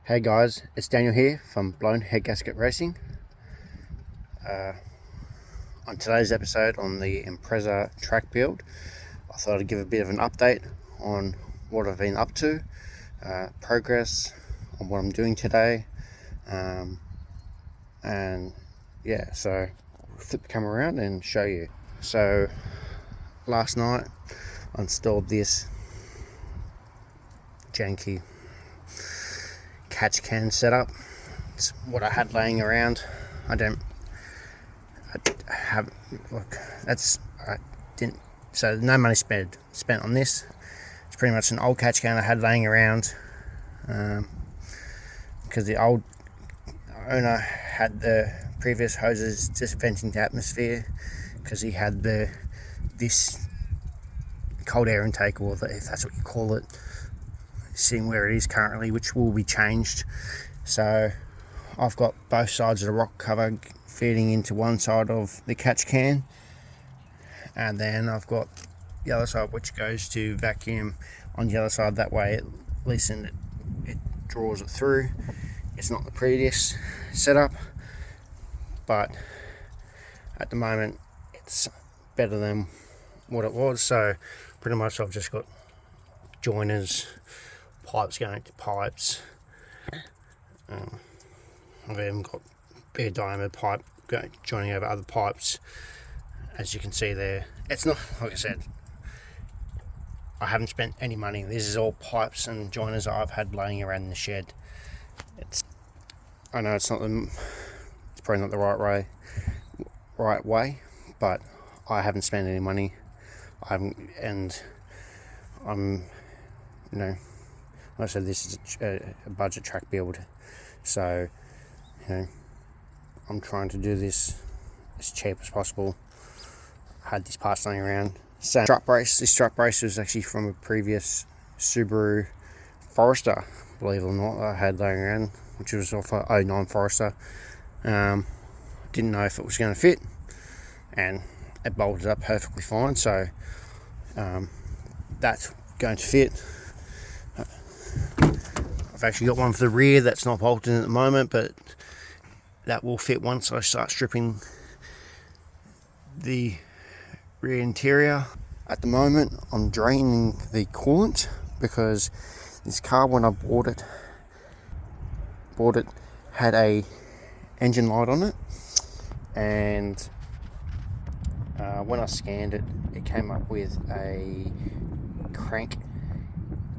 Hey guys, it's Daniel here from Blown Head Gasket Racing. On today's episode on the Impreza track build, I thought I'd give a bit of an update on what I've been up to, progress on what I'm doing today, and yeah, so I'll flip the camera around and show you. So last night I installed this janky catch can setup. It's what I had laying around. I didn't, so no money spent on this. It's pretty much an old catch can I had laying around, because the old owner had the previous hoses just venting the atmosphere, because he had this cold air intake, or if that's what you call it, sitting where it is currently, which will be changed. So I've got both sides of the rock cover feeding into one side of the catch can, and then I've got the other side which goes to vacuum on the other side. That way, at least it draws it through. It's not the prettiest setup, but at the moment it's better than what it was. So pretty much I've just got joiners, pipes going to pipes. I've even got bare diameter pipe joining over other pipes. As you can see there, it's not, like I said, I haven't spent any money. This is all pipes and joiners I've had laying around in the shed. I know it's probably not the right way, but I haven't spent any money. Like I said, this is a budget track build, so I'm trying to do this as cheap as possible. I had these parts laying around. So this strut brace was actually from a previous Subaru Forester, believe it or not, I had laying around, which was off a 09 Forester. Didn't know if it was going to fit, and it bolted up perfectly fine, so that's going to fit. I've actually got one for the rear that's not bolted in at the moment, but that will fit once I start stripping the rear interior. At the moment I'm draining the coolant, because this car, when I bought it had a engine light on it, and when I scanned it, it came up with a crank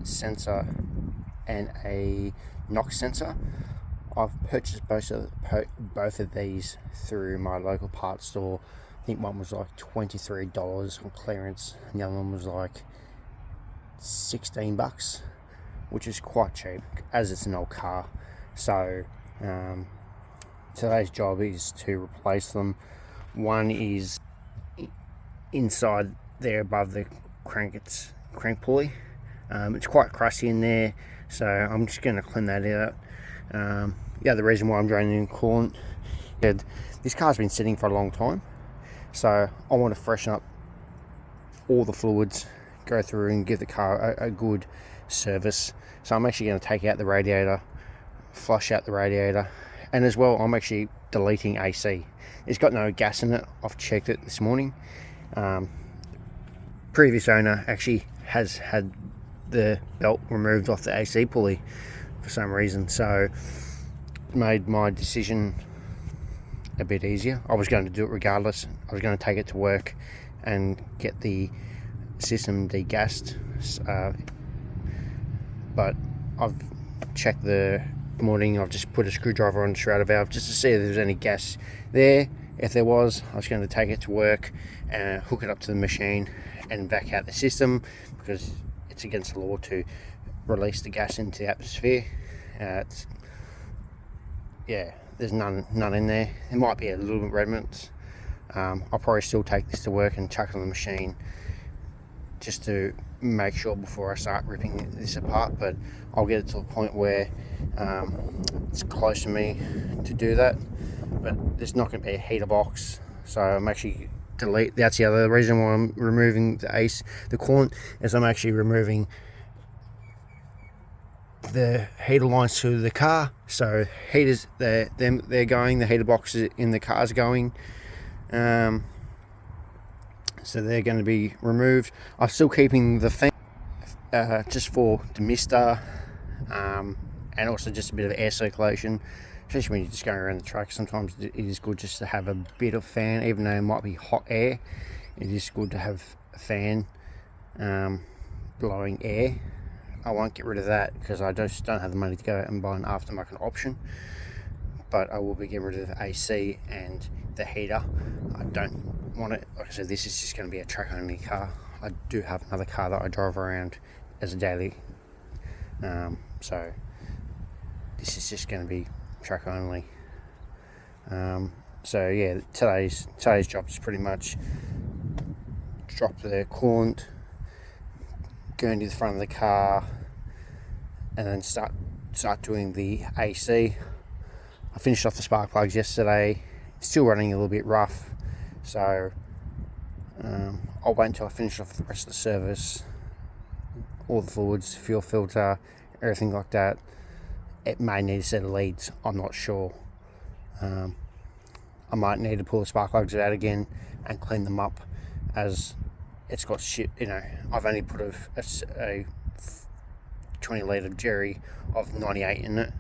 sensor and a knock sensor. I've purchased both of these through my local parts store. I think one was like $23 on clearance, and the other one was like $16, which is quite cheap as it's an old car. So today's job is to replace them. One is inside there above the crank pulley. It's quite crusty in there, so I'm just going to clean that out. The other reason why I'm draining coolant, this car's been sitting for a long time, so I want to freshen up all the fluids, go through and give the car a good service. So I'm actually going to take out the radiator, flush out the radiator, and as well I'm actually deleting AC. It's got no gas in it. I've checked it this morning. Previous owner actually has had the belt removed off the AC pulley for some reason, so it made my decision a bit easier. I was going to do it regardless. I was going to take it to work and get the system degassed, but I've checked the morning. I've just put a screwdriver on the shroud valve just to see if there's any gas there. If there was, I was going to take it to work and hook it up to the machine and vac out the system, because it's against the law to release the gas into the atmosphere. There's none in there. There might be a little bit remnants. I'll probably still take this to work and chuck it on the machine just to make sure before I start ripping this apart, but I'll get it to a point where it's close to me to do that. But there's not going to be a heater box, so I'm actually that's the other reason why I'm removing the coolant, is I'm actually removing the heater lines to the car. So heaters, they're going, the heater boxes in the car's going. So they're going to be removed. I'm still keeping the fan just for the mister, and also just a bit of air circulation, especially when you're just going around the track. Sometimes it is good just to have a bit of fan, even though it might be hot air. It is good to have a fan blowing air. I won't get rid of that because I just don't have the money to go out and buy an aftermarket option, but I will be getting rid of the AC and the heater. I don't want it. Like I said, this is just going to be a track only car. I do have another car that I drive around as a daily, so this is just going to be track only. So yeah, today's job is pretty much drop the coolant, go into the front of the car, and then start doing the AC. I finished off the spark plugs yesterday. It's still running a little bit rough, so I'll wait until I finish off the rest of the service, all the fluids, fuel filter, everything like that. It may need a set of leads, I'm not sure. I might need to pull the spark plugs out again and clean them up, as it's got shit, I've only put a 20 litre jerry of 98 in it,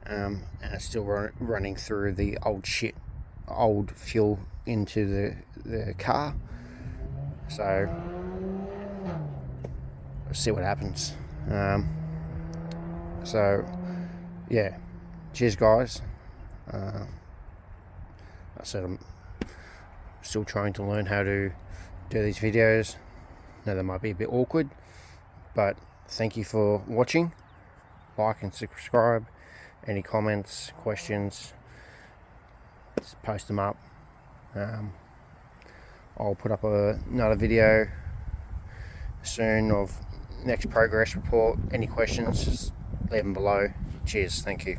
and it's still running through the old fuel into the car. So let's see what happens. So yeah, cheers guys. I said I'm still trying to learn how to do these videos. Now they might be a bit awkward, but thank you for watching. Like and subscribe. Any comments, questions, just post them up. I'll put up another video soon of next progress report. Any questions, just leave them below. Cheers, thank you.